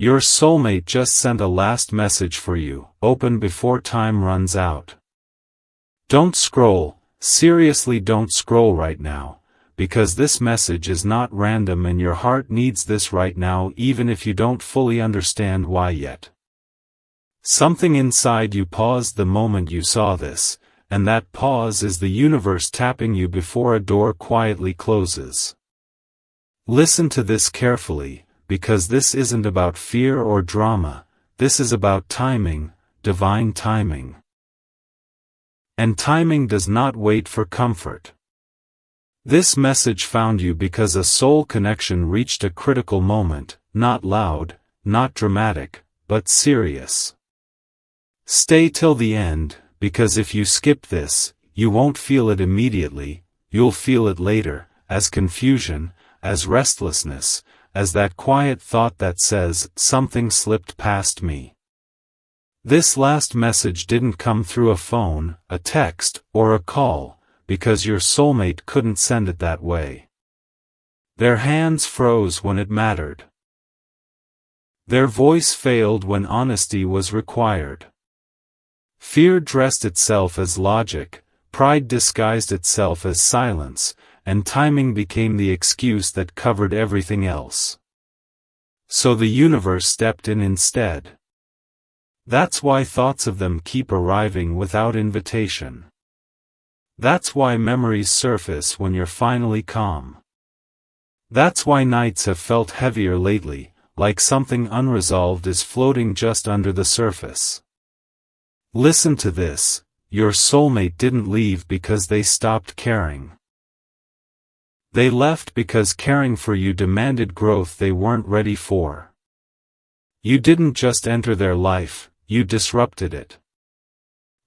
Your soulmate just sent a last message for you. Open before time runs out. Don't scroll, seriously don't scroll right now, because this message is not random and your heart needs this right now even if you don't fully understand why yet. Something inside you paused the moment you saw this, and that pause is the universe tapping you before a door quietly closes. Listen to this carefully, because this isn't about fear or drama, this is about timing, divine timing. And timing does not wait for comfort. This message found you because a soul connection reached a critical moment, not loud, not dramatic, but serious. Stay till the end, because if you skip this, you won't feel it immediately, you'll feel it later, as confusion, as restlessness, as that quiet thought that says, something slipped past me. This last message didn't come through a phone, a text, or a call, because your soulmate couldn't send it that way. Their hands froze when it mattered. Their voice failed when honesty was required. Fear dressed itself as logic, pride disguised itself as silence, and timing became the excuse that covered everything else. So the universe stepped in instead. That's why thoughts of them keep arriving without invitation. That's why memories surface when you're finally calm. That's why nights have felt heavier lately, like something unresolved is floating just under the surface. Listen to this, your soulmate didn't leave because they stopped caring. They left because caring for you demanded growth they weren't ready for. You didn't just enter their life, you disrupted it.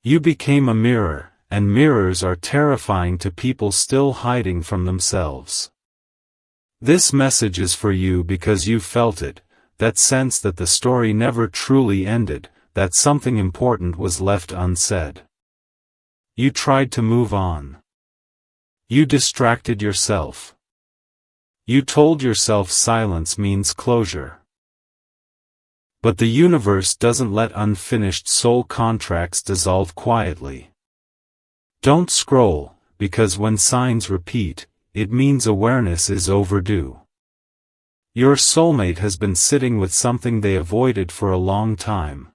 You became a mirror, and mirrors are terrifying to people still hiding from themselves. This message is for you because you felt it, that sense that the story never truly ended, that something important was left unsaid. You tried to move on. You distracted yourself. You told yourself silence means closure. But the universe doesn't let unfinished soul contracts dissolve quietly. Don't scroll, because when signs repeat, it means awareness is overdue. Your soulmate has been sitting with something they avoided for a long time.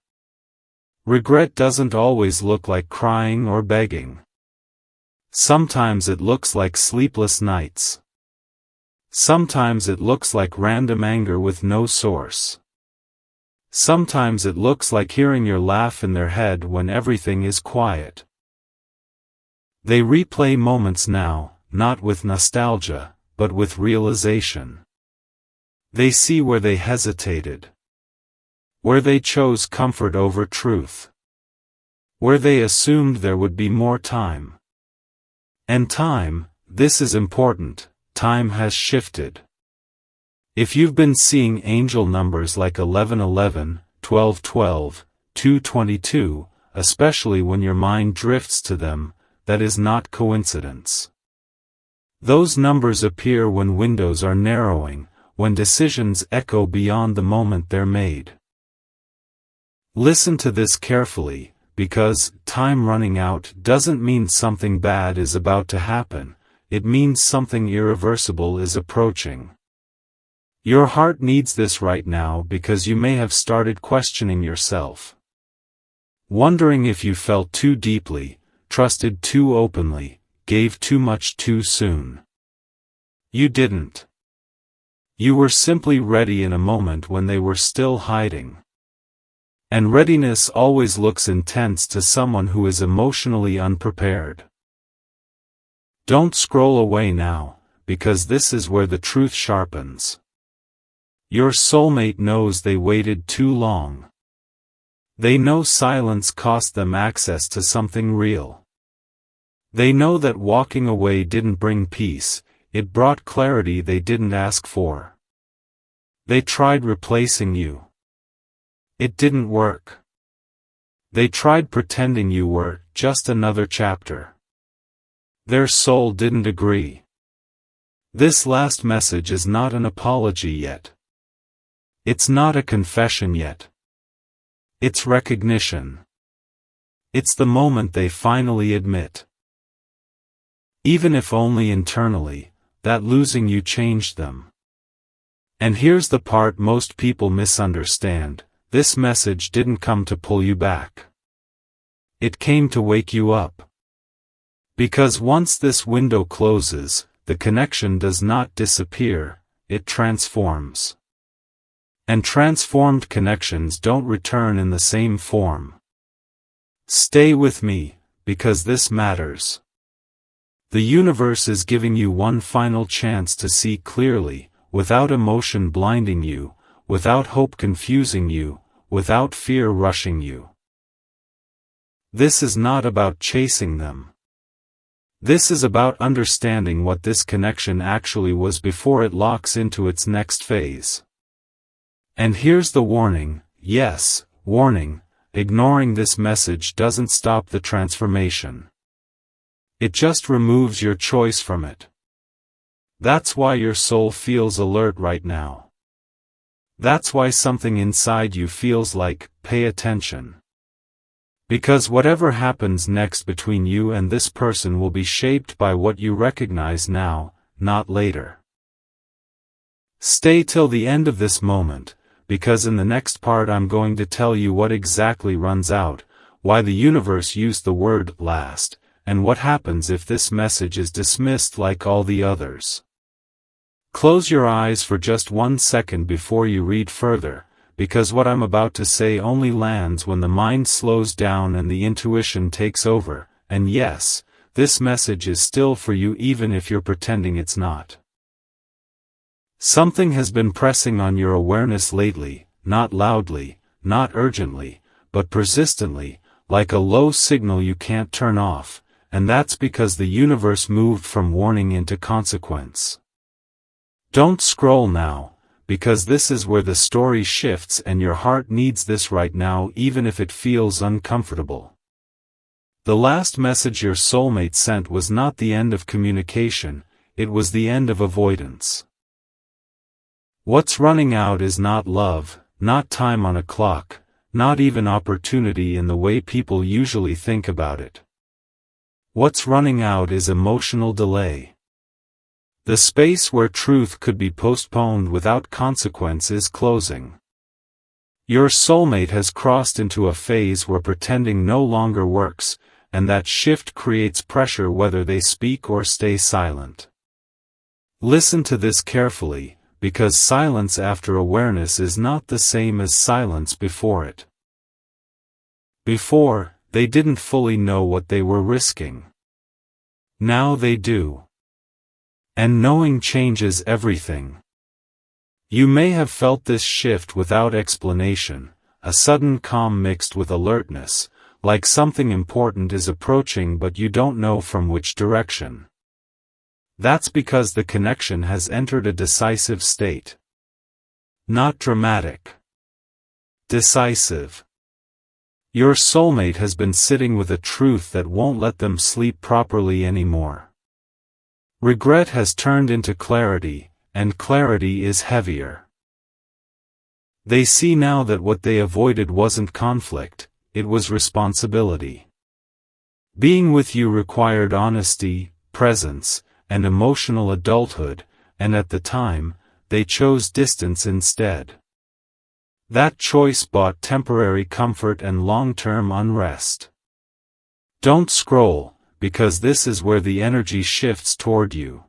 Regret doesn't always look like crying or begging. Sometimes it looks like sleepless nights. Sometimes it looks like random anger with no source. Sometimes it looks like hearing your laugh in their head when everything is quiet. They replay moments now, not with nostalgia, but with realization. They see where they hesitated. Where they chose comfort over truth. Where they assumed there would be more time. And time, this is important, time has shifted. If you've been seeing angel numbers like 1111, 1212, 222, especially when your mind drifts to them, that is not coincidence. Those numbers appear when windows are narrowing, when decisions echo beyond the moment they're made. Listen to this carefully, because time running out doesn't mean something bad is about to happen, it means something irreversible is approaching. Your heart needs this right now because you may have started questioning yourself. Wondering if you felt too deeply, trusted too openly, gave too much too soon. You didn't. You were simply ready in a moment when they were still hiding. And readiness always looks intense to someone who is emotionally unprepared. Don't scroll away now, because this is where the truth sharpens. Your soulmate knows they waited too long. They know silence cost them access to something real. They know that walking away didn't bring peace, it brought clarity they didn't ask for. They tried replacing you. It didn't work. They tried pretending you were just another chapter. Their soul didn't agree. This last message is not an apology yet. It's not a confession yet. It's recognition. It's the moment they finally admit, even if only internally, that losing you changed them. And here's the part most people misunderstand: this message didn't come to pull you back. It came to wake you up. Because once this window closes, the connection does not disappear, it transforms. And transformed connections don't return in the same form. Stay with me, because this matters. The universe is giving you one final chance to see clearly, without emotion blinding you, without hope confusing you, without fear rushing you. This is not about chasing them. This is about understanding what this connection actually was before it locks into its next phase. And here's the warning, yes, warning: ignoring this message doesn't stop the transformation. It just removes your choice from it. That's why your soul feels alert right now. That's why something inside you feels like, pay attention. Because whatever happens next between you and this person will be shaped by what you recognize now, not later. Stay till the end of this moment, because in the next part I'm going to tell you what exactly runs out, why the universe used the word last, and what happens if this message is dismissed like all the others. Close your eyes for just 1 second before you read further, because what I'm about to say only lands when the mind slows down and the intuition takes over, and yes, this message is still for you even if you're pretending it's not. Something has been pressing on your awareness lately, not loudly, not urgently, but persistently, like a low signal you can't turn off, and that's because the universe moved from warning into consequence. Don't scroll now, because this is where the story shifts and your heart needs this right now even if it feels uncomfortable. The last message your soulmate sent was not the end of communication, it was the end of avoidance. What's running out is not love, not time on a clock, not even opportunity in the way people usually think about it. What's running out is emotional delay. The space where truth could be postponed without consequence is closing. Your soulmate has crossed into a phase where pretending no longer works, and that shift creates pressure whether they speak or stay silent. Listen to this carefully, because silence after awareness is not the same as silence before it. Before, they didn't fully know what they were risking. Now they do. And knowing changes everything. You may have felt this shift without explanation, a sudden calm mixed with alertness, like something important is approaching but you don't know from which direction. That's because the connection has entered a decisive state. Not dramatic. Decisive. Your soulmate has been sitting with a truth that won't let them sleep properly anymore. Regret has turned into clarity, and clarity is heavier. They see now that what they avoided wasn't conflict, it was responsibility. Being with you required honesty, presence, and emotional adulthood, and at the time, they chose distance instead. That choice bought temporary comfort and long-term unrest. Don't scroll, because this is where the energy shifts toward you.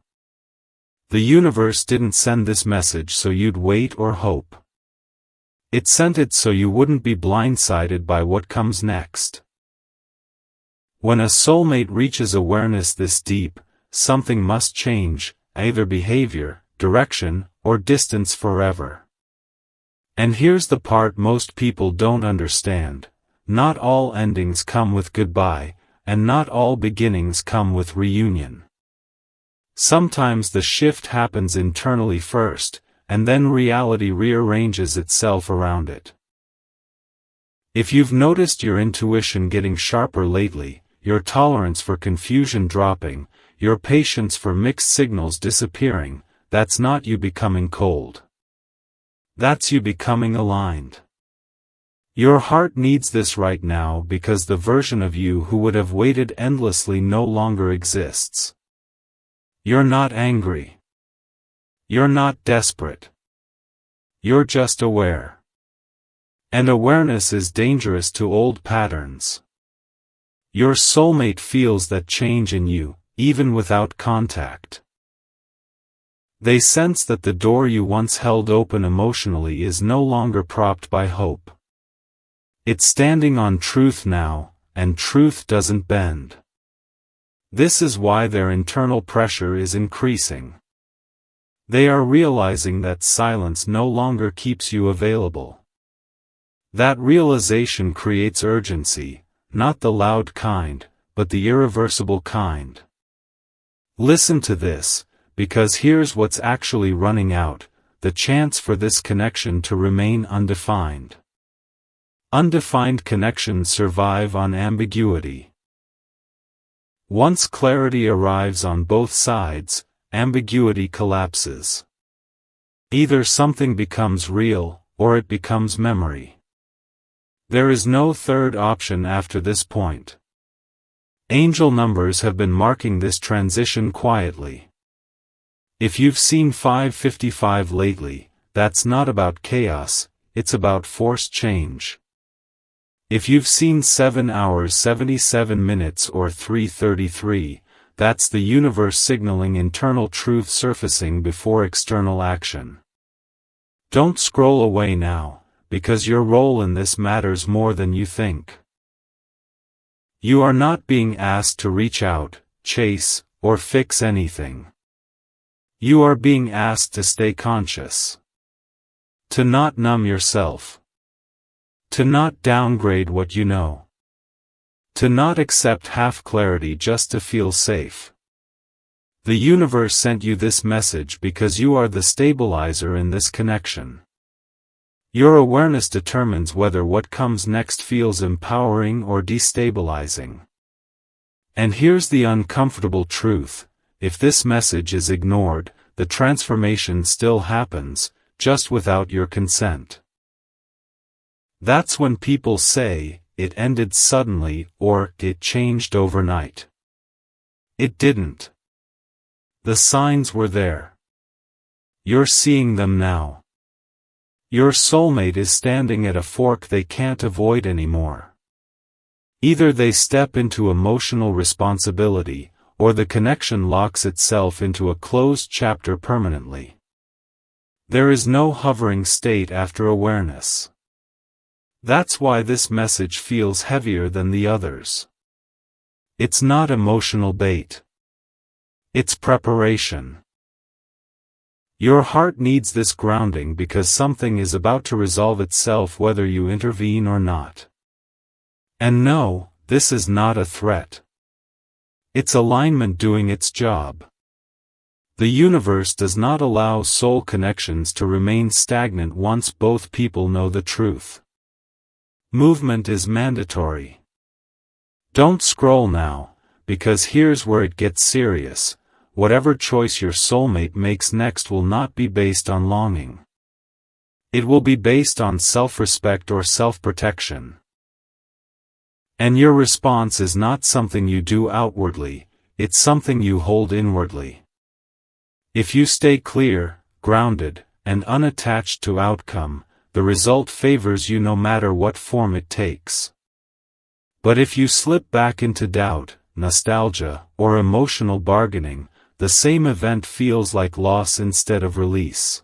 The universe didn't send this message so you'd wait or hope. It sent it so you wouldn't be blindsided by what comes next. When a soulmate reaches awareness this deep, something must change, either behavior, direction, or distance forever. And here's the part most people don't understand: not all endings come with goodbye, and not all beginnings come with reunion. Sometimes the shift happens internally first, and then reality rearranges itself around it. If you've noticed your intuition getting sharper lately, your tolerance for confusion dropping, your patience for mixed signals disappearing, that's not you becoming cold. That's you becoming aligned. Your heart needs this right now because the version of you who would have waited endlessly no longer exists. You're not angry. You're not desperate. You're just aware. And awareness is dangerous to old patterns. Your soulmate feels that change in you, even without contact. They sense that the door you once held open emotionally is no longer propped by hope. It's standing on truth now, and truth doesn't bend. This is why their internal pressure is increasing. They are realizing that silence no longer keeps you available. That realization creates urgency, not the loud kind, but the irreversible kind. Listen to this, because here's what's actually running out, the chance for this connection to remain undefined. Undefined connections survive on ambiguity. Once clarity arrives on both sides, ambiguity collapses. Either something becomes real, or it becomes memory. There is no third option after this point. Angel numbers have been marking this transition quietly. If you've seen 555 lately, that's not about chaos, it's about forced change. If you've seen 7 hours 77 minutes or 3:33, that's the universe signaling internal truth surfacing before external action. Don't scroll away now, because your role in this matters more than you think. You are not being asked to reach out, chase, or fix anything. You are being asked to stay conscious. To not numb yourself. To not downgrade what you know. To not accept half clarity just to feel safe. The universe sent you this message because you are the stabilizer in this connection. Your awareness determines whether what comes next feels empowering or destabilizing. And here's the uncomfortable truth: if this message is ignored, the transformation still happens, just without your consent. That's when people say, it ended suddenly, or it changed overnight. It didn't. The signs were there. You're seeing them now. Your soulmate is standing at a fork they can't avoid anymore. Either they step into emotional responsibility, or the connection locks itself into a closed chapter permanently. There is no hovering state after awareness. That's why this message feels heavier than the others. It's not emotional bait. It's preparation. Your heart needs this grounding because something is about to resolve itself whether you intervene or not. And no, this is not a threat. It's alignment doing its job. The universe does not allow soul connections to remain stagnant once both people know the truth. Movement is mandatory. Don't scroll now, because here's where it gets serious. Whatever choice your soulmate makes next will not be based on longing. It will be based on self-respect or self-protection. And your response is not something you do outwardly, it's something you hold inwardly. If you stay clear, grounded, and unattached to outcome, the result favors you no matter what form it takes. But if you slip back into doubt, nostalgia, or emotional bargaining, the same event feels like loss instead of release.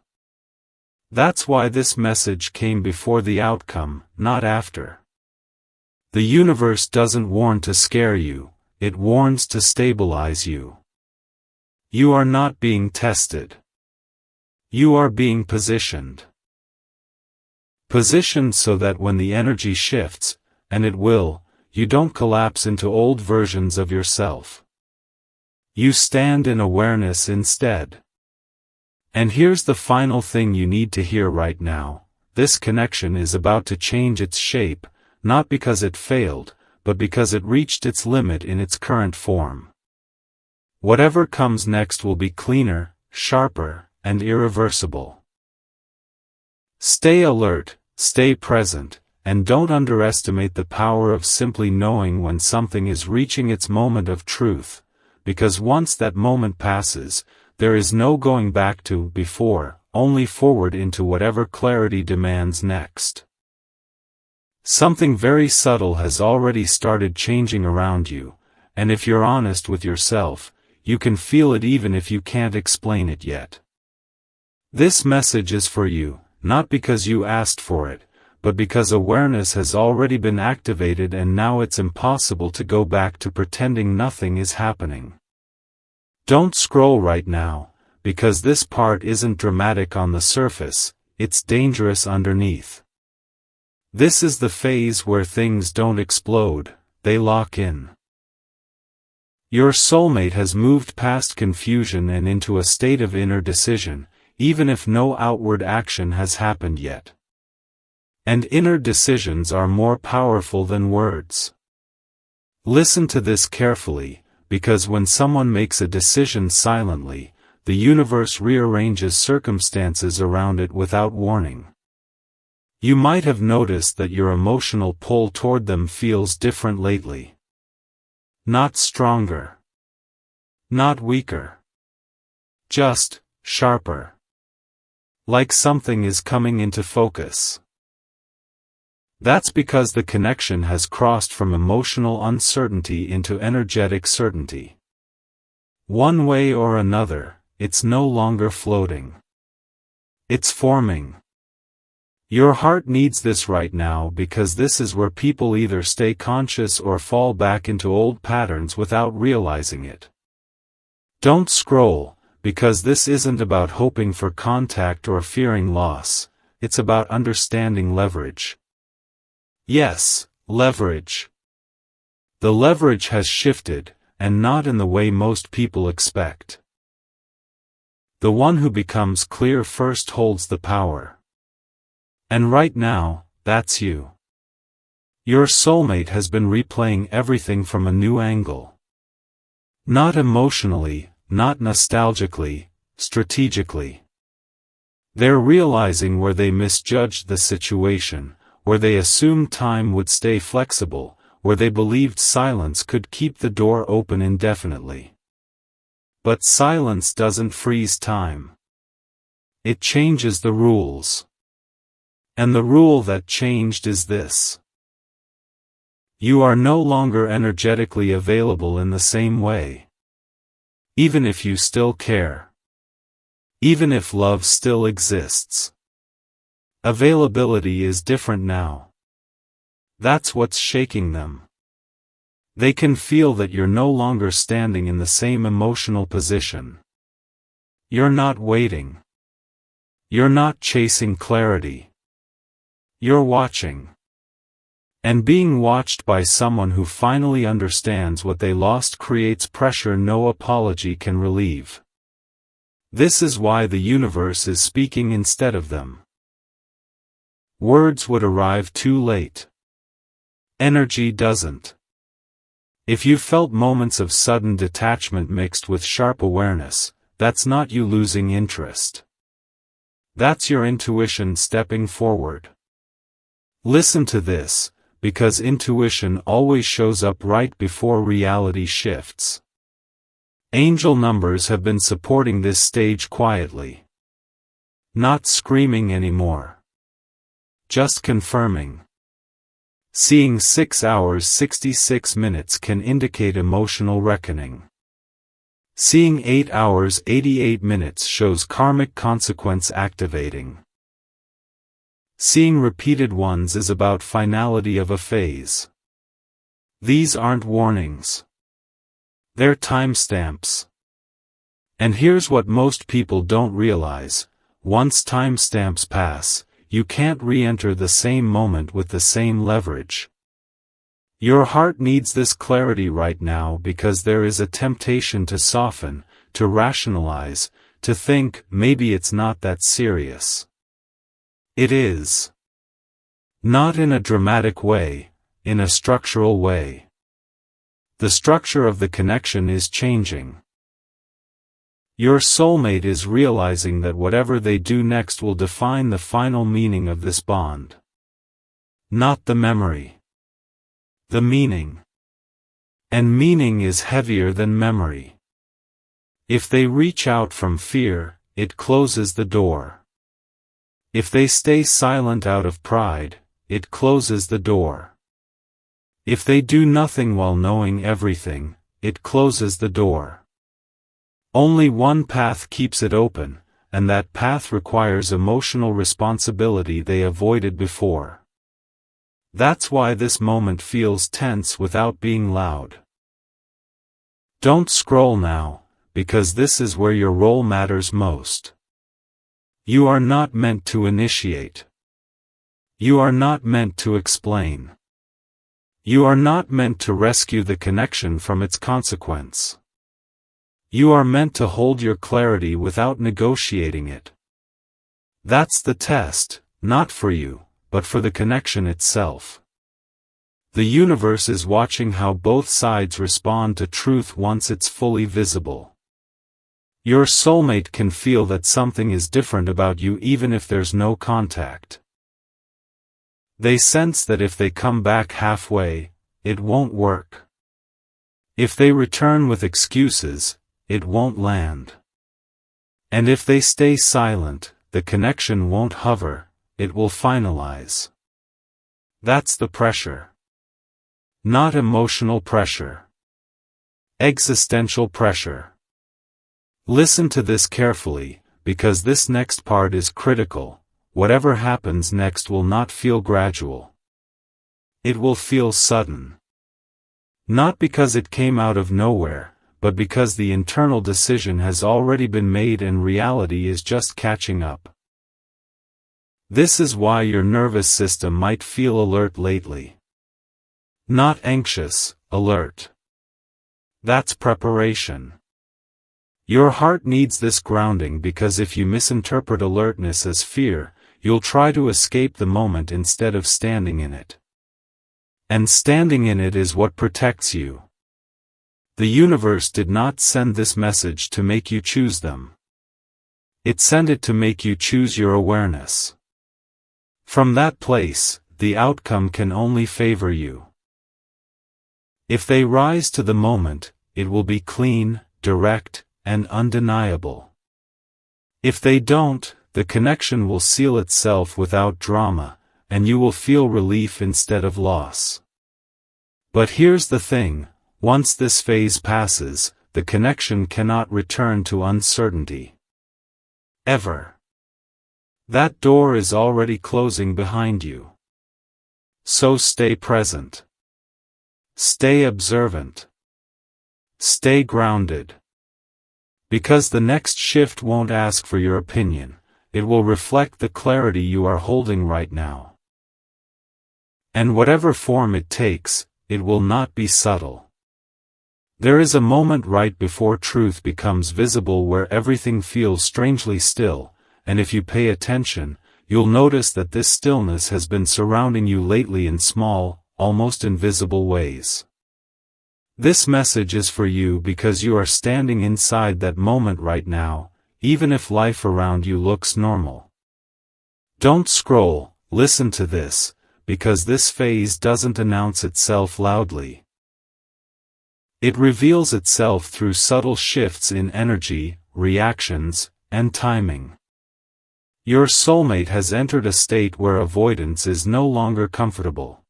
That's why this message came before the outcome, not after. The universe doesn't warn to scare you, it warns to stabilize you. You are not being tested. You are being positioned. Positioned so that when the energy shifts, and it will, you don't collapse into old versions of yourself. You stand in awareness instead. And here's the final thing you need to hear right now: this connection is about to change its shape, not because it failed, but because it reached its limit in its current form. Whatever comes next will be cleaner, sharper, and irreversible. Stay alert, stay present, and don't underestimate the power of simply knowing when something is reaching its moment of truth, because once that moment passes, there is no going back to before, only forward into whatever clarity demands next. Something very subtle has already started changing around you, and if you're honest with yourself, you can feel it even if you can't explain it yet. This message is for you, not because you asked for it, but because awareness has already been activated and now it's impossible to go back to pretending nothing is happening. Don't scroll right now, because this part isn't dramatic on the surface, it's dangerous underneath. This is the phase where things don't explode, they lock in. Your soulmate has moved past confusion and into a state of inner decision, even if no outward action has happened yet. And inner decisions are more powerful than words. Listen to this carefully, because when someone makes a decision silently, the universe rearranges circumstances around it without warning. You might have noticed that your emotional pull toward them feels different lately. Not stronger. Not weaker. Just sharper. Like something is coming into focus. That's because the connection has crossed from emotional uncertainty into energetic certainty. One way or another, it's no longer floating. It's forming. Your heart needs this right now because this is where people either stay conscious or fall back into old patterns without realizing it. Don't scroll, because this isn't about hoping for contact or fearing loss, it's about understanding leverage. Yes, leverage. The leverage has shifted, and not in the way most people expect. The one who becomes clear first holds the power. And right now, that's you. Your soulmate has been replaying everything from a new angle. Not emotionally, not nostalgically, strategically. They're realizing where they misjudged the situation, where they assumed time would stay flexible, where they believed silence could keep the door open indefinitely. But silence doesn't freeze time. It changes the rules. And the rule that changed is this. You are no longer energetically available in the same way. Even if you still care. Even if love still exists. Availability is different now. That's what's shaking them. They can feel that you're no longer standing in the same emotional position. You're not waiting. You're not chasing clarity. You're watching. And being watched by someone who finally understands what they lost creates pressure no apology can relieve. This is why the universe is speaking instead of them. Words would arrive too late. Energy doesn't. If you felt moments of sudden detachment mixed with sharp awareness, that's not you losing interest. That's your intuition stepping forward. Listen to this, because intuition always shows up right before reality shifts. Angel numbers have been supporting this stage quietly. Not screaming anymore. Just confirming. Seeing 6 hours 66 minutes can indicate emotional reckoning. Seeing 8 hours 88 minutes shows karmic consequence activating. Seeing repeated ones is about finality of a phase. These aren't warnings. They're timestamps. And here's what most people don't realize: once timestamps pass, you can't re-enter the same moment with the same leverage. Your heart needs this clarity right now because there is a temptation to soften, to rationalize, to think maybe it's not that serious. It is. Not in a dramatic way, in a structural way. The structure of the connection is changing. Your soulmate is realizing that whatever they do next will define the final meaning of this bond. Not the memory. The meaning. And meaning is heavier than memory. If they reach out from fear, it closes the door. If they stay silent out of pride, it closes the door. If they do nothing while knowing everything, it closes the door. Only one path keeps it open, and that path requires emotional responsibility they avoided before. That's why this moment feels tense without being loud. Don't scroll now, because this is where your role matters most. You are not meant to initiate. You are not meant to explain. You are not meant to rescue the connection from its consequence. You are meant to hold your clarity without negotiating it. That's the test, not for you, but for the connection itself. The universe is watching how both sides respond to truth once it's fully visible. Your soulmate can feel that something is different about you even if there's no contact. They sense that if they come back halfway, it won't work. If they return with excuses, it won't land. And if they stay silent, the connection won't hover, it will finalize. That's the pressure. Not emotional pressure. Existential pressure. Listen to this carefully, because this next part is critical. Whatever happens next will not feel gradual. It will feel sudden. Not because it came out of nowhere, but because the internal decision has already been made and reality is just catching up. This is why your nervous system might feel alert lately. Not anxious, alert. That's preparation. Your heart needs this grounding because if you misinterpret alertness as fear, you'll try to escape the moment instead of standing in it. And standing in it is what protects you. The universe did not send this message to make you choose them. It sent it to make you choose your awareness. From that place, the outcome can only favor you. If they rise to the moment, it will be clean, direct, and undeniable. If they don't, the connection will seal itself without drama, and you will feel relief instead of loss. But here's the thing. Once this phase passes, the connection cannot return to uncertainty. Ever. That door is already closing behind you. So stay present. Stay observant. Stay grounded. Because the next shift won't ask for your opinion, it will reflect the clarity you are holding right now. And whatever form it takes, it will not be subtle. There is a moment right before truth becomes visible where everything feels strangely still, and if you pay attention, you'll notice that this stillness has been surrounding you lately in small, almost invisible ways. This message is for you because you are standing inside that moment right now, even if life around you looks normal. Don't scroll, listen to this, because this phase doesn't announce itself loudly. It reveals itself through subtle shifts in energy, reactions, and timing. Your soulmate has entered a state where avoidance is no longer comfortable.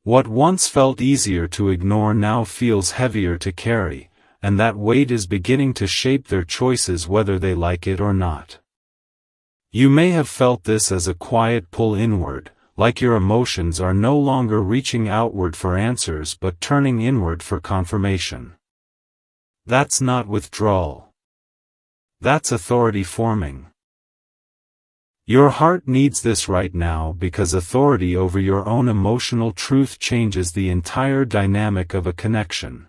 What once felt easier to ignore now feels heavier to carry, and that weight is beginning to shape their choices whether they like it or not. You may have felt this as a quiet pull inward, like your emotions are no longer reaching outward for answers but turning inward for confirmation. That's not withdrawal. That's authority forming. Your heart needs this right now because authority over your own emotional truth changes the entire dynamic of a connection.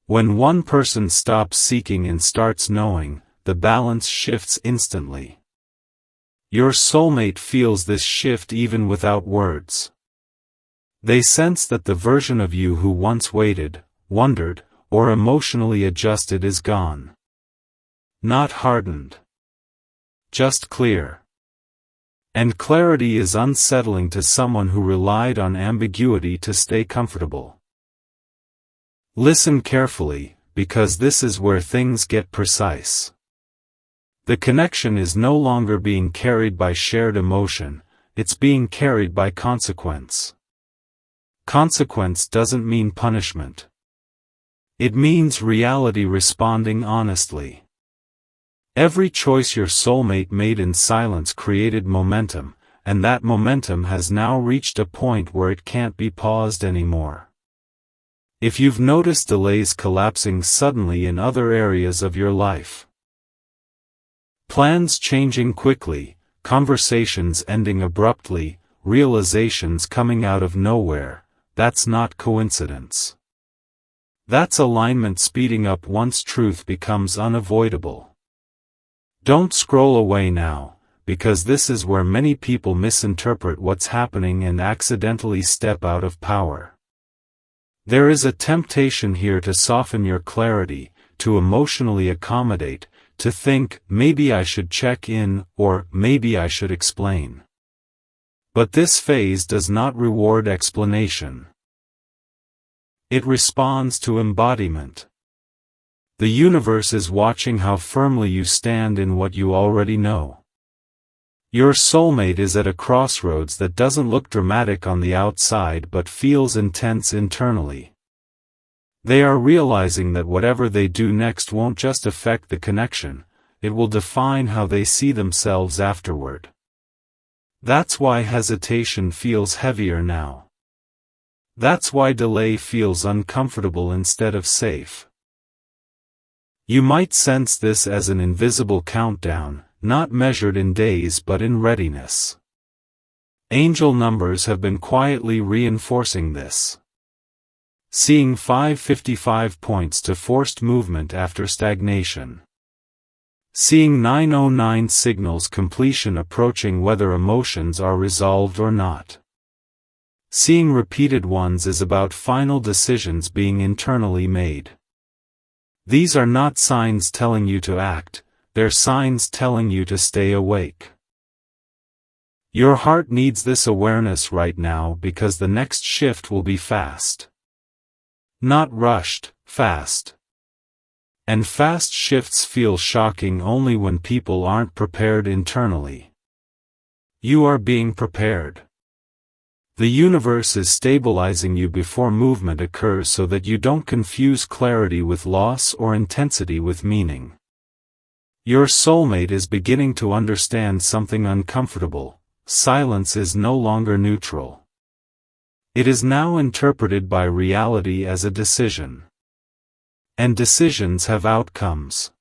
When one person stops seeking and starts knowing, the balance shifts instantly. Your soulmate feels this shift even without words. They sense that the version of you who once waited, wondered, or emotionally adjusted is gone. Not hardened. Just clear. And clarity is unsettling to someone who relied on ambiguity to stay comfortable. Listen carefully, because this is where things get precise. The connection is no longer being carried by shared emotion, it's being carried by consequence. Consequence doesn't mean punishment. It means reality responding honestly. Every choice your soulmate made in silence created momentum, and that momentum has now reached a point where it can't be paused anymore. If you've noticed delays collapsing suddenly in other areas of your life, plans changing quickly, conversations ending abruptly, realizations coming out of nowhere, that's not coincidence. That's alignment speeding up once truth becomes unavoidable. Don't scroll away now, because this is where many people misinterpret what's happening and accidentally step out of power. There is a temptation here to soften your clarity, to emotionally accommodate, to think, maybe I should check in, or maybe I should explain. But this phase does not reward explanation. It responds to embodiment. The universe is watching how firmly you stand in what you already know. Your soulmate is at a crossroads that doesn't look dramatic on the outside but feels intense internally. They are realizing that whatever they do next won't just affect the connection, it will define how they see themselves afterward. That's why hesitation feels heavier now. That's why delay feels uncomfortable instead of safe. You might sense this as an invisible countdown, not measured in days but in readiness. Angel numbers have been quietly reinforcing this. Seeing 555 points to forced movement after stagnation. Seeing 909 signals completion approaching whether emotions are resolved or not. Seeing repeated ones is about final decisions being internally made. These are not signs telling you to act, they're signs telling you to stay awake. Your heart needs this awareness right now because the next shift will be fast. Not rushed, fast. And fast shifts feel shocking only when people aren't prepared internally. You are being prepared. The universe is stabilizing you before movement occurs so that you don't confuse clarity with loss or intensity with meaning. Your soulmate is beginning to understand something uncomfortable. Silence is no longer neutral. It is now interpreted by reality as a decision. And decisions have outcomes.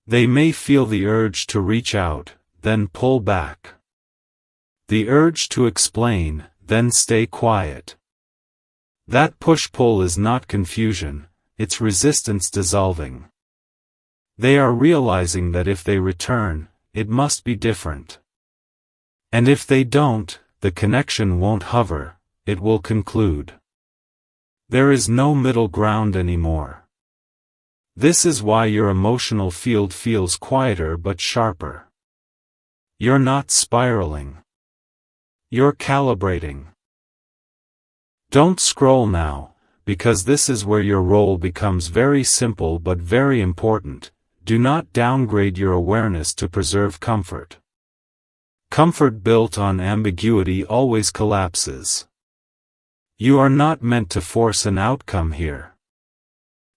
They may feel the urge to reach out, then pull back. The urge to explain, then stay quiet. That push-pull is not confusion, it's resistance dissolving. They are realizing that if they return, it must be different. And if they don't, the connection won't hover, it will conclude. There is no middle ground anymore. This is why your emotional field feels quieter but sharper. You're not spiraling. You're calibrating. Don't scroll now, because this is where your role becomes very simple but very important. Do not downgrade your awareness to preserve comfort. Comfort built on ambiguity always collapses. You are not meant to force an outcome here.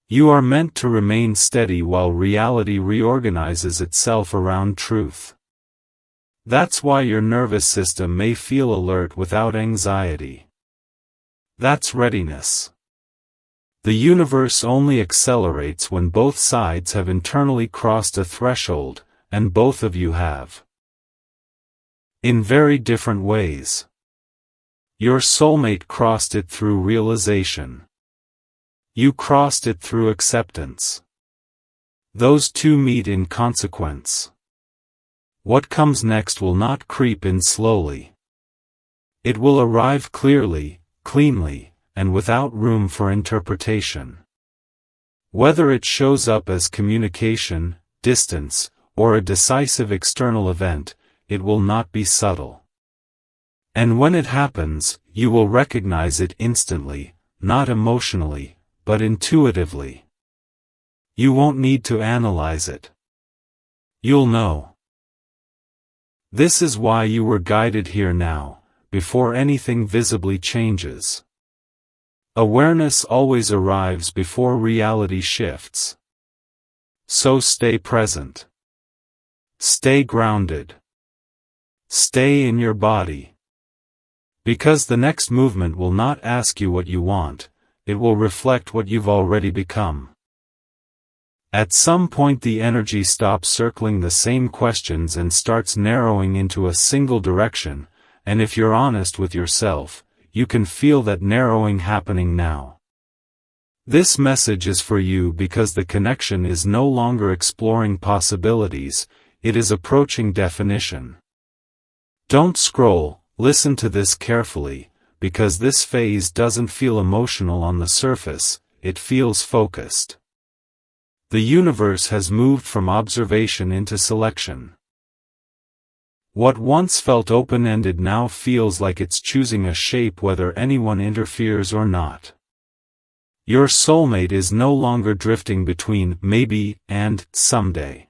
You are meant to remain steady while reality reorganizes itself around truth. That's why your nervous system may feel alert without anxiety. That's readiness. The universe only accelerates when both sides have internally crossed a threshold, and both of you have. In very different ways. Your soulmate crossed it through realization. You crossed it through acceptance. Those two meet in consequence. What comes next will not creep in slowly. It will arrive clearly, cleanly, and without room for interpretation. Whether it shows up as communication, distance, or a decisive external event, it will not be subtle. And when it happens, you will recognize it instantly, not emotionally, but intuitively. You won't need to analyze it. You'll know. This is why you were guided here now, before anything visibly changes. Awareness always arrives before reality shifts. So stay present. Stay grounded. Stay in your body. Because the next movement will not ask you what you want, it will reflect what you've already become. At some point the energy stops circling the same questions and starts narrowing into a single direction, and if you're honest with yourself, you can feel that narrowing happening now. This message is for you because the connection is no longer exploring possibilities, it is approaching definition. Don't scroll, listen to this carefully, because this phase doesn't feel emotional on the surface, it feels focused. The universe has moved from observation into selection. What once felt open-ended now feels like it's choosing a shape whether anyone interferes or not. Your soulmate is no longer drifting between maybe and someday.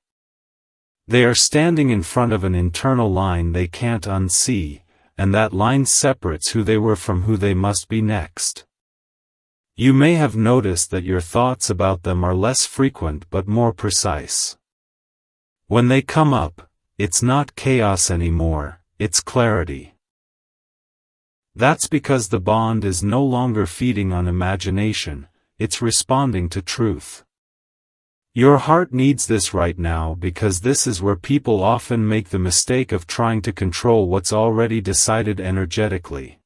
They are standing in front of an internal line they can't unsee, and that line separates who they were from who they must be next. You may have noticed that your thoughts about them are less frequent but more precise. When they come up, it's not chaos anymore, it's clarity. That's because the bond is no longer feeding on imagination, it's responding to truth. Your heart needs this right now because this is where people often make the mistake of trying to control what's already decided energetically.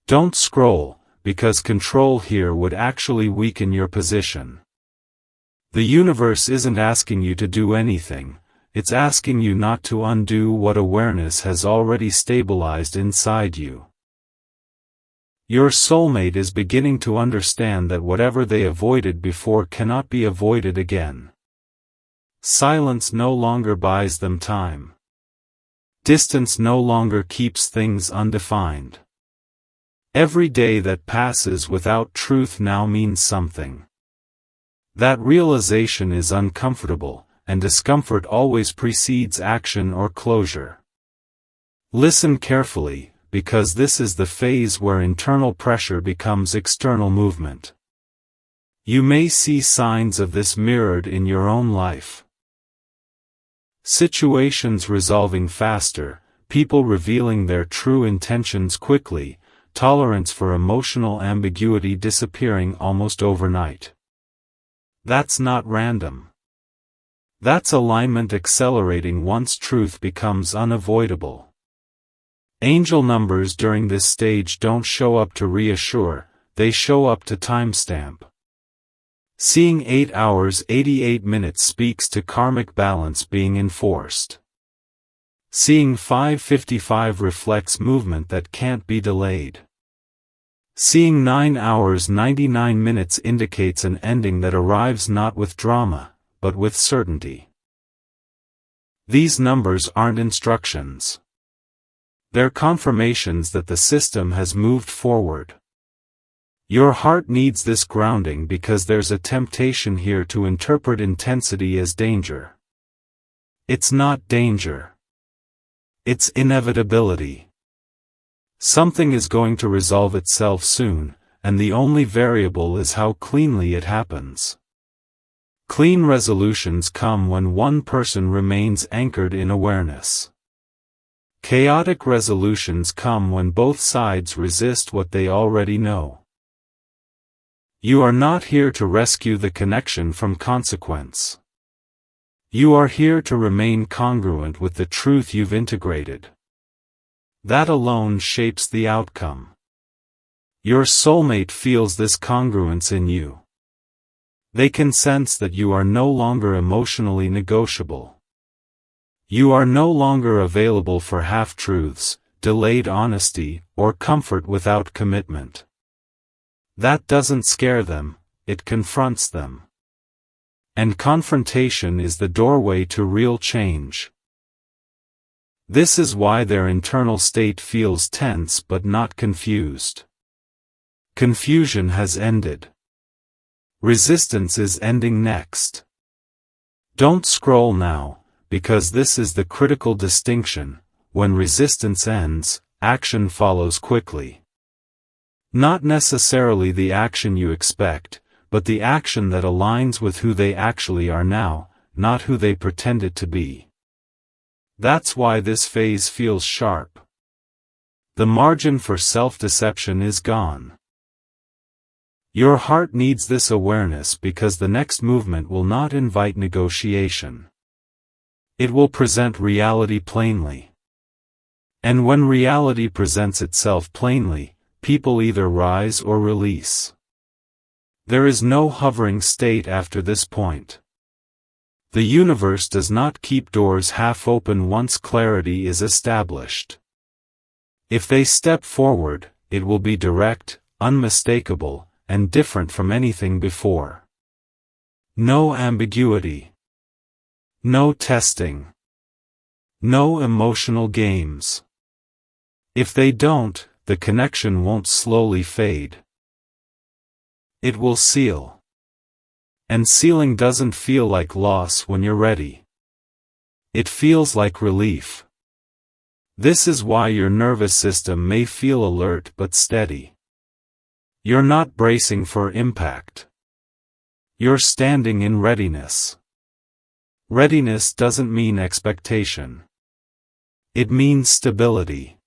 Don't scroll, because control here would actually weaken your position. The universe isn't asking you to do anything. It's asking you not to undo what awareness has already stabilized inside you. Your soulmate is beginning to understand that whatever they avoided before cannot be avoided again. Silence no longer buys them time. Distance no longer keeps things undefined. Every day that passes without truth now means something. That realization is uncomfortable, and discomfort always precedes action or closure. Listen carefully, because this is the phase where internal pressure becomes external movement. You may see signs of this mirrored in your own life. Situations resolving faster, people revealing their true intentions quickly, tolerance for emotional ambiguity disappearing almost overnight. That's not random. That's alignment accelerating once truth becomes unavoidable. Angel numbers during this stage don't show up to reassure, they show up to timestamp. Seeing 8 hours 88 minutes speaks to karmic balance being enforced. Seeing 5:55 reflects movement that can't be delayed. Seeing 9 hours 99 minutes indicates an ending that arrives not with drama, but with certainty. These numbers aren't instructions. They're confirmations that the system has moved forward. Your heart needs this grounding because there's a temptation here to interpret intensity as danger. It's not danger. It's inevitability. Something is going to resolve itself soon, and the only variable is how cleanly it happens. Clean resolutions come when one person remains anchored in awareness. Chaotic resolutions come when both sides resist what they already know. You are not here to rescue the connection from consequence. You are here to remain congruent with the truth you've integrated. That alone shapes the outcome. Your soulmate feels this congruence in you. They can sense that you are no longer emotionally negotiable. You are no longer available for half-truths, delayed honesty, or comfort without commitment. That doesn't scare them, it confronts them. And confrontation is the doorway to real change. This is why their internal state feels tense but not confused. Confusion has ended. Resistance is ending next. Don't scroll now, because this is the critical distinction. When resistance ends, action follows quickly. Not necessarily the action you expect, but the action that aligns with who they actually are now, not who they pretended to be. That's why this phase feels sharp. The margin for self-deception is gone. Your heart needs this awareness because the next movement will not invite negotiation. It will present reality plainly. And when reality presents itself plainly, people either rise or release. There is no hovering state after this point. The universe does not keep doors half open once clarity is established. If they step forward, it will be direct, unmistakable, and different from anything before. No ambiguity. No testing. No emotional games. If they don't, the connection won't slowly fade. It will seal. And sealing doesn't feel like loss when you're ready. It feels like relief. This is why your nervous system may feel alert but steady. You're not bracing for impact. You're standing in readiness. Readiness doesn't mean expectation. It means stability.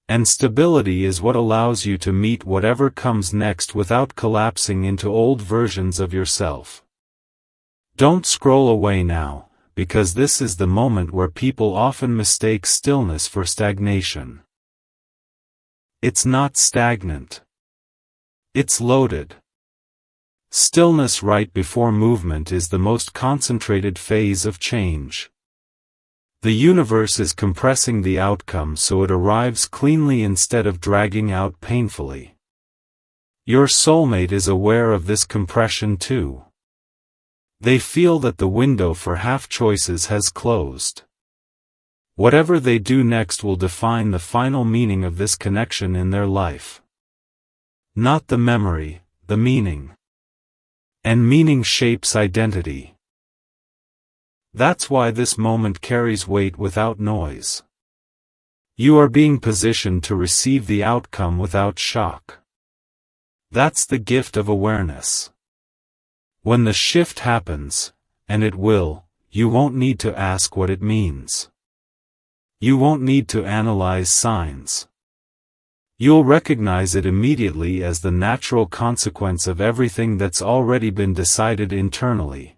And stability is what allows you to meet whatever comes next without collapsing into old versions of yourself. Don't scroll away now, because this is the moment where people often mistake stillness for stagnation. It's not stagnant. It's loaded. Stillness right before movement is the most concentrated phase of change. The universe is compressing the outcome so it arrives cleanly instead of dragging out painfully. Your soulmate is aware of this compression too. They feel that the window for half choices has closed. Whatever they do next will define the final meaning of this connection in their life. Not the memory, the meaning. And meaning shapes identity. That's why this moment carries weight without noise. You are being positioned to receive the outcome without shock. That's the gift of awareness. When the shift happens, and it will, you won't need to ask what it means. You won't need to analyze signs. You'll recognize it immediately as the natural consequence of everything that's already been decided internally.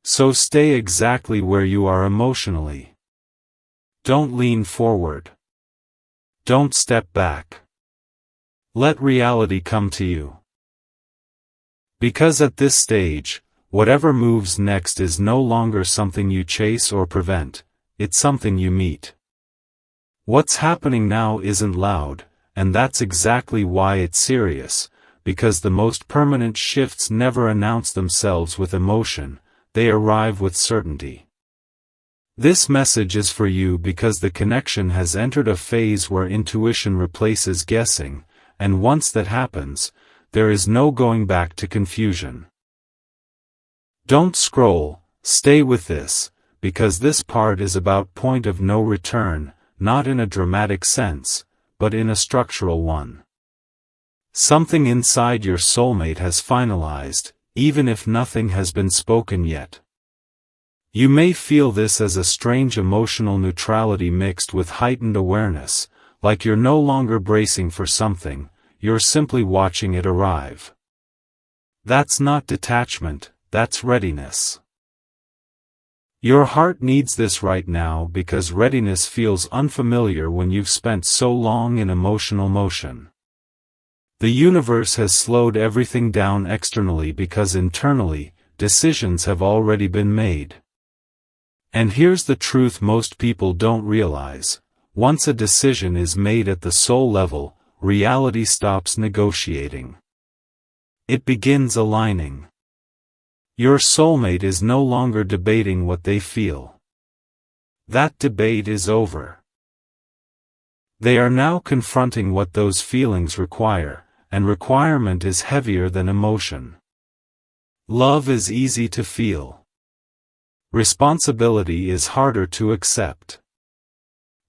So stay exactly where you are emotionally. Don't lean forward. Don't step back. Let reality come to you. Because at this stage, whatever moves next is no longer something you chase or prevent, it's something you meet. What's happening now isn't loud, and that's exactly why it's serious, because the most permanent shifts never announce themselves with emotion. They arrive with certainty. This message is for you because the connection has entered a phase where intuition replaces guessing, and once that happens, there is no going back to confusion. Don't scroll, stay with this, because this part is about point of no return, not in a dramatic sense, but in a structural one. Something inside your soulmate has finalized, even if nothing has been spoken yet. You may feel this as a strange emotional neutrality mixed with heightened awareness, like you're no longer bracing for something, you're simply watching it arrive. That's not detachment, that's readiness. Your heart needs this right now because readiness feels unfamiliar when you've spent so long in emotional motion. The universe has slowed everything down externally because internally, decisions have already been made. And here's the truth most people don't realize: once a decision is made at the soul level, reality stops negotiating. It begins aligning. Your soulmate is no longer debating what they feel. That debate is over. They are now confronting what those feelings require, and requirement is heavier than emotion. Love is easy to feel. Responsibility is harder to accept.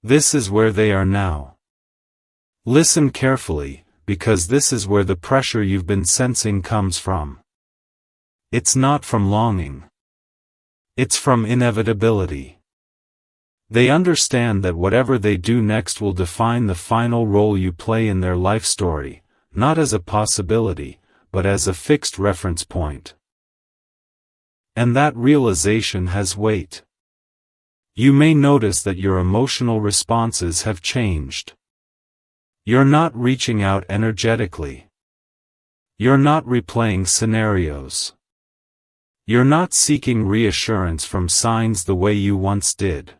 This is where they are now. Listen carefully, because this is where the pressure you've been sensing comes from. It's not from longing. It's from inevitability. They understand that whatever they do next will define the final role you play in their life story, not as a possibility, but as a fixed reference point. And that realization has weight. You may notice that your emotional responses have changed. You're not reaching out energetically. You're not replaying scenarios. You're not seeking reassurance from signs the way you once did.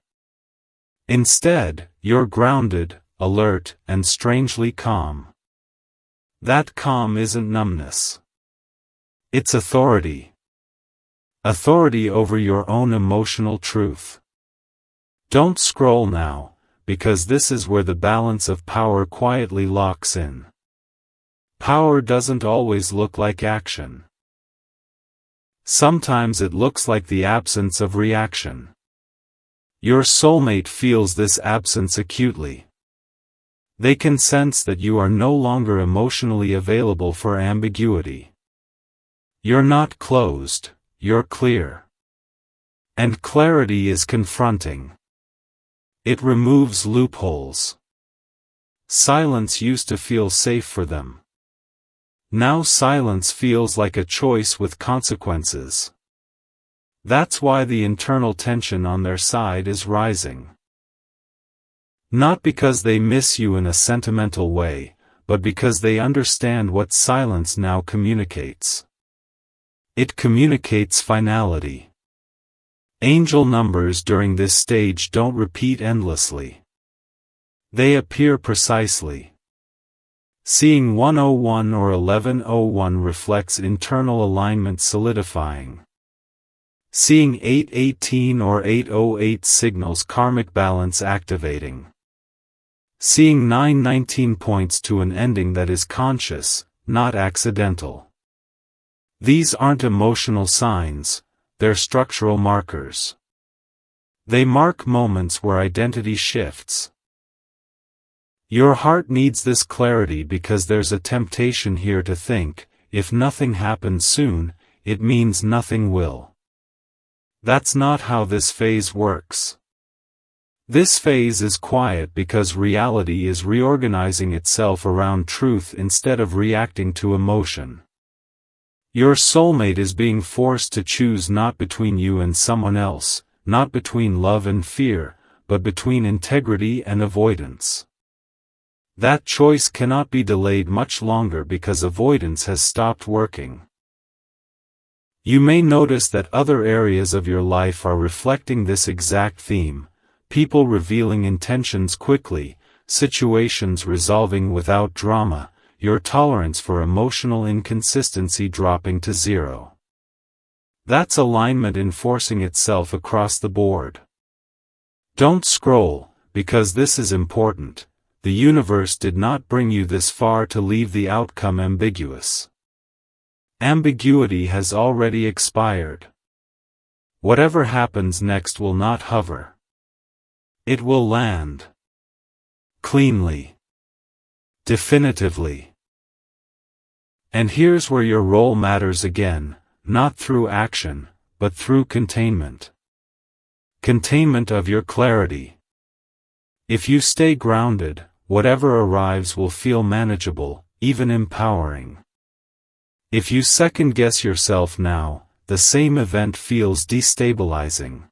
Instead, you're grounded, alert, and strangely calm. That calm isn't numbness. It's authority. Authority over your own emotional truth. Don't scroll now, because this is where the balance of power quietly locks in. Power doesn't always look like action. Sometimes it looks like the absence of reaction. Your soulmate feels this absence acutely. They can sense that you are no longer emotionally available for ambiguity. You're not closed, you're clear. And clarity is confronting. It removes loopholes. Silence used to feel safe for them. Now silence feels like a choice with consequences. That's why the internal tension on their side is rising. Not because they miss you in a sentimental way, but because they understand what silence now communicates. It communicates finality. Angel numbers during this stage don't repeat endlessly. They appear precisely. Seeing 101 or 1101 reflects internal alignment solidifying. Seeing 818 or 808 signals karmic balance activating. Seeing 919 points to an ending that is conscious, not accidental. These aren't emotional signs, they're structural markers. They mark moments where identity shifts. Your heart needs this clarity because there's a temptation here to think, if nothing happens soon, it means nothing will. That's not how this phase works. This phase is quiet because reality is reorganizing itself around truth instead of reacting to emotion. Your soulmate is being forced to choose not between you and someone else, not between love and fear, but between integrity and avoidance. That choice cannot be delayed much longer because avoidance has stopped working. You may notice that other areas of your life are reflecting this exact theme, people revealing intentions quickly, situations resolving without drama, your tolerance for emotional inconsistency dropping to zero. That's alignment enforcing itself across the board. Don't scroll, because this is important. The universe did not bring you this far to leave the outcome ambiguous. Ambiguity has already expired. Whatever happens next will not hover. It will land. Cleanly. Definitively. And here's where your role matters again, not through action, but through containment. Containment of your clarity. If you stay grounded, whatever arrives will feel manageable, even empowering. If you second-guess yourself now, the same event feels destabilizing.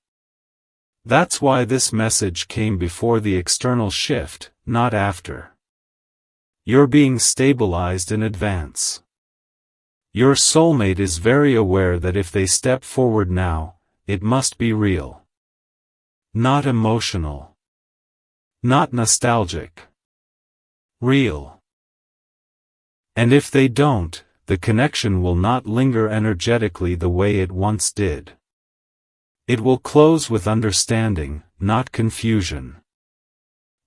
That's why this message came before the external shift, not after. You're being stabilized in advance. Your soulmate is very aware that if they step forward now, it must be real. Not emotional. Not nostalgic. Real. And if they don't, the connection will not linger energetically the way it once did. It will close with understanding, not confusion.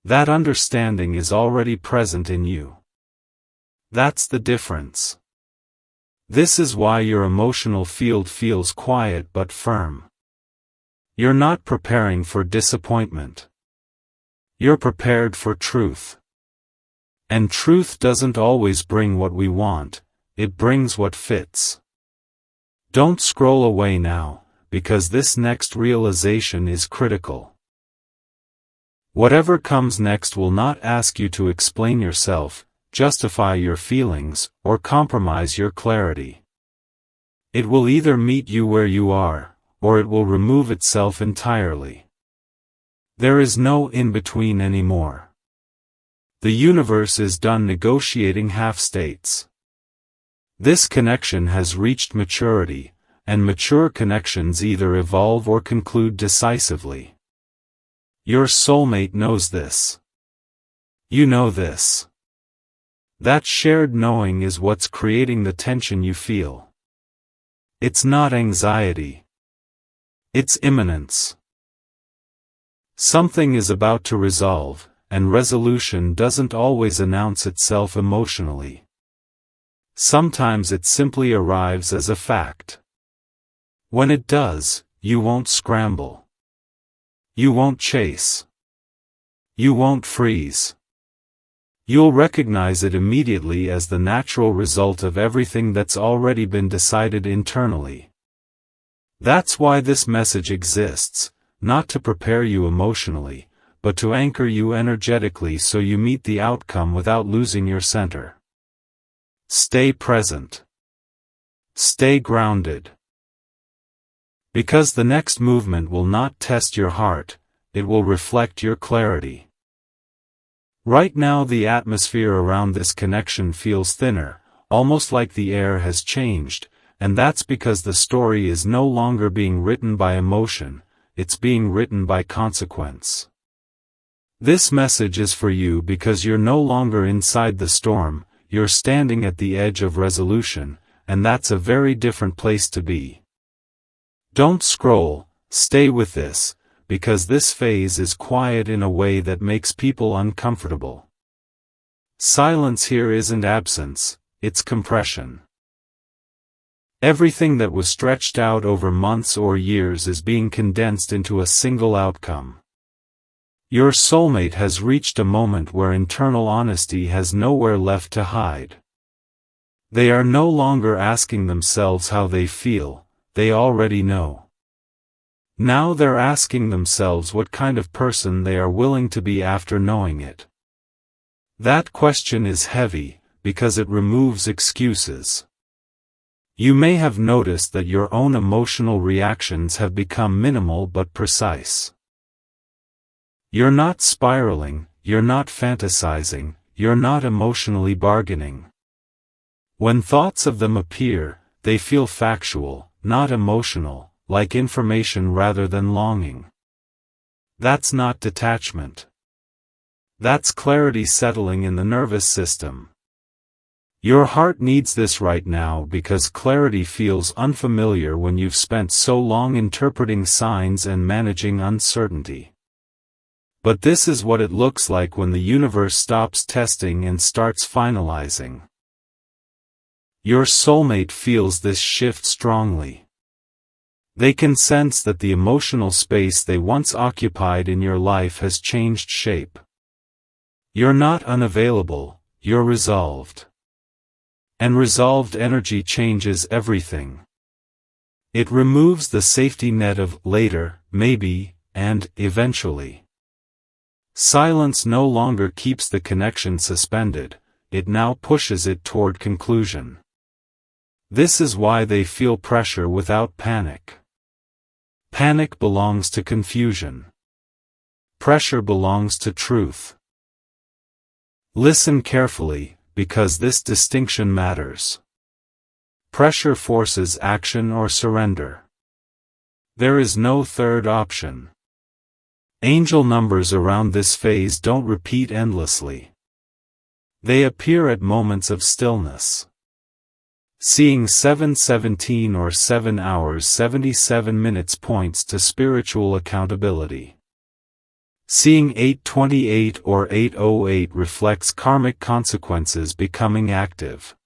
That understanding is already present in you. That's the difference. This is why your emotional field feels quiet but firm. You're not preparing for disappointment. You're prepared for truth. And truth doesn't always bring what we want, it brings what fits. Don't scroll away now, because this next realization is critical. Whatever comes next will not ask you to explain yourself, justify your feelings, or compromise your clarity. It will either meet you where you are, or it will remove itself entirely. There is no in-between anymore. The universe is done negotiating half-states. This connection has reached maturity, and mature connections either evolve or conclude decisively. Your soulmate knows this. You know this. That shared knowing is what's creating the tension you feel. It's not anxiety. It's imminence. Something is about to resolve, and resolution doesn't always announce itself emotionally. Sometimes it simply arrives as a fact. When it does, you won't scramble. You won't chase. You won't freeze. You'll recognize it immediately as the natural result of everything that's already been decided internally. That's why this message exists, not to prepare you emotionally, but to anchor you energetically so you meet the outcome without losing your center. Stay present. Stay grounded. Because the next movement will not test your heart, it will reflect your clarity. Right now the atmosphere around this connection feels thinner, almost like the air has changed, and that's because the story is no longer being written by emotion, it's being written by consequence. This message is for you because you're no longer inside the storm, you're standing at the edge of resolution, and that's a very different place to be. Don't scroll, stay with this, because this phase is quiet in a way that makes people uncomfortable. Silence here isn't absence, it's compression. Everything that was stretched out over months or years is being condensed into a single outcome. Your soulmate has reached a moment where internal honesty has nowhere left to hide. They are no longer asking themselves how they feel, they already know. Now they're asking themselves what kind of person they are willing to be after knowing it. That question is heavy, because it removes excuses. You may have noticed that your own emotional reactions have become minimal but precise. You're not spiraling, you're not fantasizing, you're not emotionally bargaining. When thoughts of them appear, they feel factual, not emotional, like information rather than longing. That's not detachment. That's clarity settling in the nervous system. Your heart needs this right now because clarity feels unfamiliar when you've spent so long interpreting signs and managing uncertainty. But this is what it looks like when the universe stops testing and starts finalizing. Your soulmate feels this shift strongly. They can sense that the emotional space they once occupied in your life has changed shape. You're not unavailable, you're resolved. And resolved energy changes everything. It removes the safety net of later, maybe, and eventually. Silence no longer keeps the connection suspended, it now pushes it toward conclusion. This is why they feel pressure without panic. Panic belongs to confusion. Pressure belongs to truth. Listen carefully, because this distinction matters. Pressure forces action or surrender. There is no third option. Angel numbers around this phase don't repeat endlessly. They appear at moments of stillness. Seeing 7:17 or 7 hours 77 minutes points to spiritual accountability. Seeing 8:28 or 8:08 reflects karmic consequences becoming active.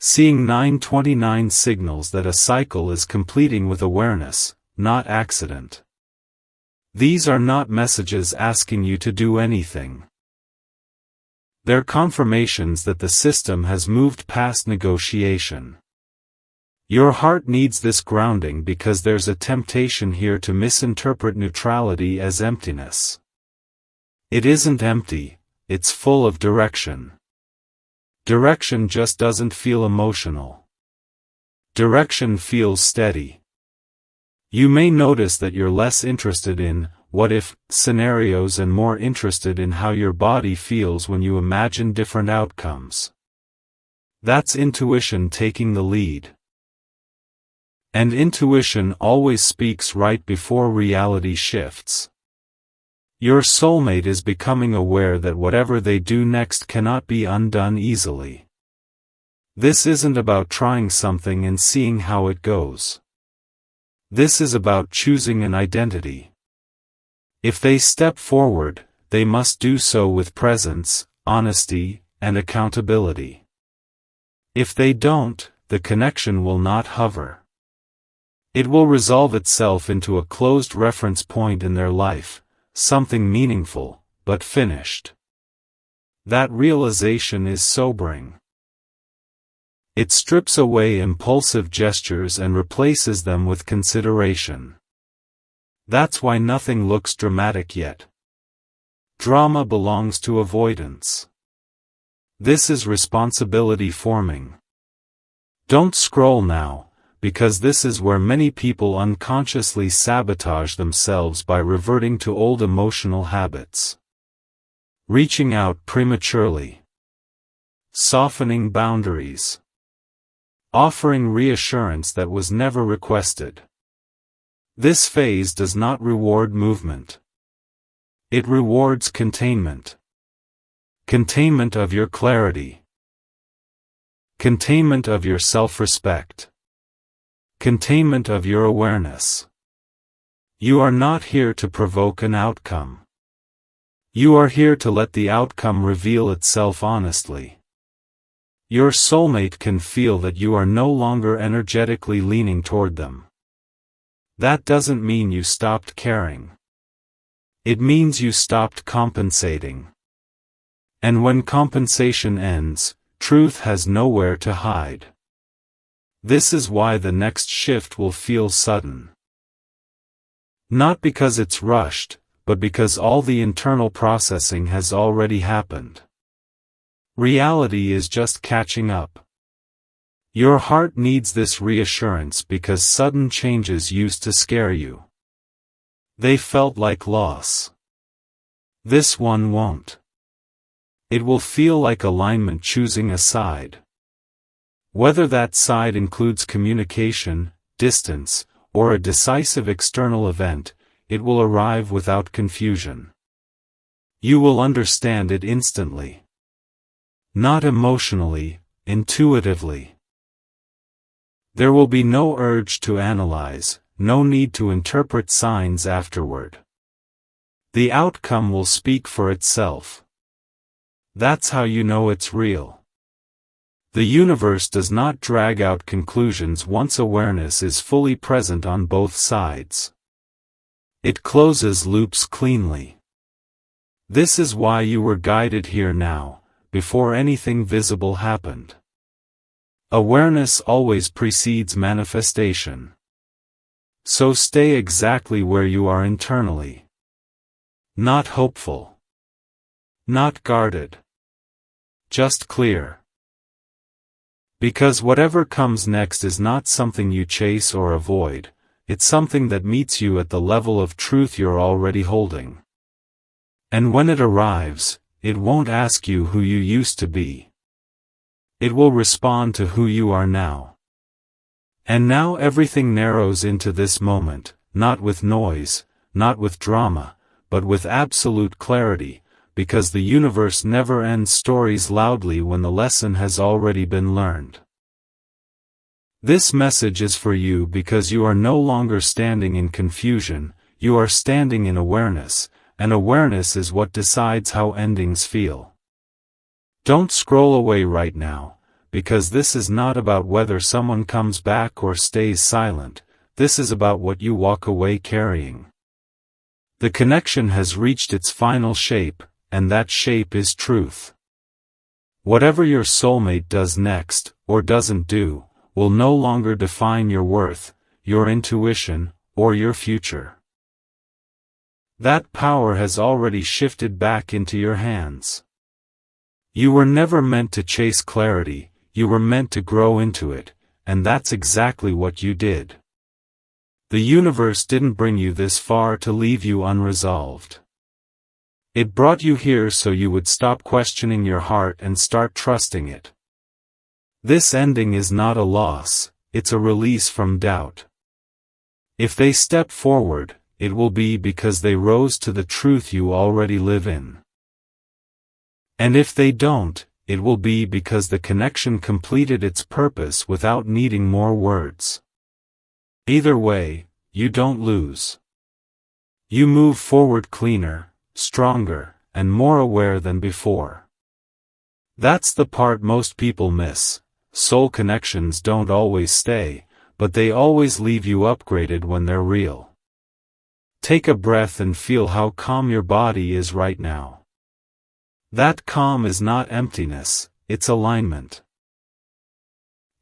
Seeing 9:29 signals that a cycle is completing with awareness, not accident. These are not messages asking you to do anything. They're confirmations that the system has moved past negotiation. Your heart needs this grounding because there's a temptation here to misinterpret neutrality as emptiness. It isn't empty, it's full of direction. Direction just doesn't feel emotional. Direction feels steady. You may notice that you're less interested in what if scenarios and more interested in how your body feels when you imagine different outcomes. That's intuition taking the lead. And intuition always speaks right before reality shifts. Your soulmate is becoming aware that whatever they do next cannot be undone easily. This isn't about trying something and seeing how it goes. This is about choosing an identity. If they step forward, they must do so with presence, honesty, and accountability. If they don't, the connection will not hover. It will resolve itself into a closed reference point in their life, something meaningful, but finished. That realization is sobering. It strips away impulsive gestures and replaces them with consideration. That's why nothing looks dramatic yet. Drama belongs to avoidance. This is responsibility forming. Don't scroll now, because this is where many people unconsciously sabotage themselves by reverting to old emotional habits. Reaching out prematurely. Softening boundaries. Offering reassurance that was never requested. This phase does not reward movement. It rewards containment. Containment of your clarity. Containment of your self-respect. Containment of your awareness. You are not here to provoke an outcome. You are here to let the outcome reveal itself honestly. Your soulmate can feel that you are no longer energetically leaning toward them. That doesn't mean you stopped caring. It means you stopped compensating. And when compensation ends, truth has nowhere to hide. This is why the next shift will feel sudden. Not because it's rushed, but because all the internal processing has already happened. Reality is just catching up. Your heart needs this reassurance because sudden changes used to scare you. They felt like loss. This one won't. It will feel like alignment choosing a side. Whether that side includes communication, distance, or a decisive external event, it will arrive without confusion. You will understand it instantly. Not emotionally, intuitively. There will be no urge to analyze, no need to interpret signs afterward. The outcome will speak for itself. That's how you know it's real. The universe does not drag out conclusions once awareness is fully present on both sides. It closes loops cleanly. This is why you were guided here now, before anything visible happened. Awareness always precedes manifestation. So stay exactly where you are internally. Not hopeful. Not guarded. Just clear. Because whatever comes next is not something you chase or avoid, it's something that meets you at the level of truth you're already holding. And when it arrives, it won't ask you who you used to be. It will respond to who you are now. And now everything narrows into this moment, not with noise, not with drama, but with absolute clarity, because the universe never ends stories loudly when the lesson has already been learned. This message is for you because you are no longer standing in confusion, you are standing in awareness, and awareness is what decides how endings feel. Don't scroll away right now, because this is not about whether someone comes back or stays silent, this is about what you walk away carrying. The connection has reached its final shape, and that shape is truth. Whatever your soulmate does next, or doesn't do, will no longer define your worth, your intuition, or your future. That power has already shifted back into your hands. You were never meant to chase clarity, you were meant to grow into it, and that's exactly what you did. The universe didn't bring you this far to leave you unresolved. It brought you here so you would stop questioning your heart and start trusting it. This ending is not a loss, it's a release from doubt. If they step forward, it will be because they rose to the truth you already live in. And if they don't, it will be because the connection completed its purpose without needing more words. Either way, you don't lose. You move forward cleaner, stronger, and more aware than before. That's the part most people miss. Soul connections don't always stay, but they always leave you upgraded when they're real. Take a breath and feel how calm your body is right now. That calm is not emptiness, it's alignment.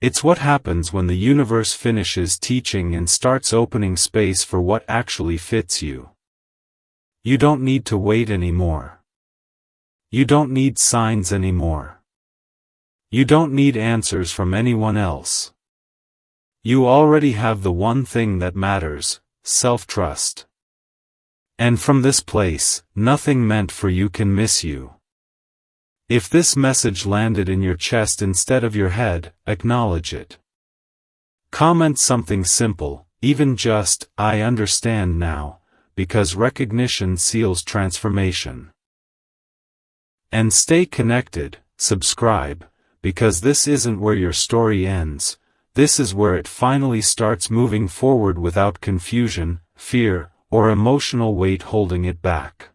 It's what happens when the universe finishes teaching and starts opening space for what actually fits you. You don't need to wait anymore. You don't need signs anymore. You don't need answers from anyone else. You already have the one thing that matters, self-trust. And from this place, nothing meant for you can miss you. If this message landed in your chest instead of your head, acknowledge it. Comment something simple, even just, "I understand now," because recognition seals transformation. And stay connected, subscribe, because this isn't where your story ends, this is where it finally starts moving forward without confusion, fear, or emotional weight holding it back.